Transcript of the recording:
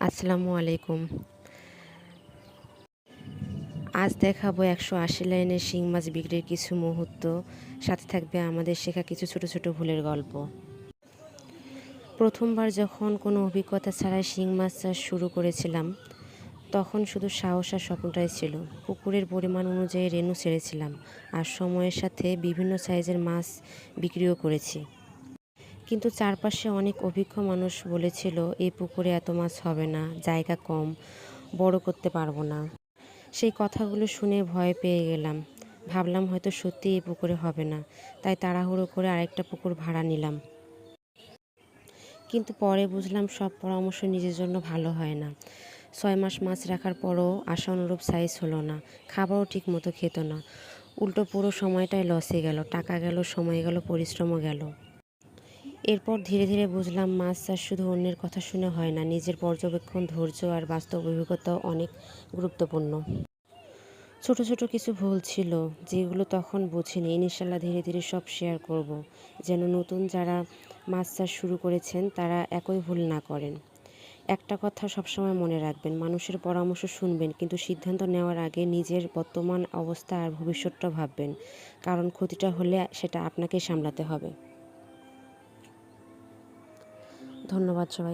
আসসালামু আলাইকুম। আজ দেখাবো ১৮০ লাইনের শিং মাছ বিক্রির কিছু মুহূর্ত। সাথে থাকবে আমাদের শেখা কিছু ছোট ছোট ভুলের গল্প। প্রথমবার যখন কোনো অভিজ্ঞতা ছাড়াই শিং মাছ চাষ শুরু করেছিলাম, তখন শুধু সাহস আর স্বপ্নটাই ছিল। পুকুরের পরিমাণ অনুযায়ী রেনু ছেড়েছিলাম, আর সময়ের সাথে বিভিন্ন সাইজের মাছ বিক্রিও করেছি। কিন্তু চারপাশে অনেক অভিজ্ঞ মানুষ বলেছিল, এই পুকুরে এত মাছ হবে না, জায়গা কম, বড় করতে পারবো না। সেই কথাগুলো শুনে ভয় পেয়ে গেলাম। ভাবলাম হয়তো সত্যিই এই পুকুরে হবে না, তাই তাড়াহুড়ো করে আরেকটা পুকুর ভাড়া নিলাম। কিন্তু পরে বুঝলাম সব পরামর্শ নিজের জন্য ভালো হয় না। ৬ মাস মাছ রাখার পরও আশানুরূপ সাইজ হলো না, খাবারও ঠিক মতো খেত না। উল্টো পুরো সময়টাই লসে গেল, টাকা গেল, সময় গেল, পরিশ্রমও গেল। এরপর ধীরে ধীরে বুঝলাম মাছ চাষ শুধু অন্যের কথা শুনে হয় না, নিজের পর্যবেক্ষণ, ধৈর্য আর বাস্তব অভিজ্ঞতাও অনেক গুরুত্বপূর্ণ। ছোট ছোট কিছু ভুল ছিল যেগুলো তখন বুঝিনি, ইনশাল্লাহ ধীরে ধীরে সব শেয়ার করব, যেন নতুন যারা মাছ চাষ শুরু করেছেন তারা একই ভুল না করেন। একটা কথা সবসময় মনে রাখবেন, মানুষের পরামর্শ শুনবেন, কিন্তু সিদ্ধান্ত নেওয়ার আগে নিজের বর্তমান অবস্থা আর ভবিষ্যৎটা ভাববেন, কারণ ক্ষতিটা হলে সেটা আপনাকেই সামলাতে হবে। ধন্যবাদ সবাই।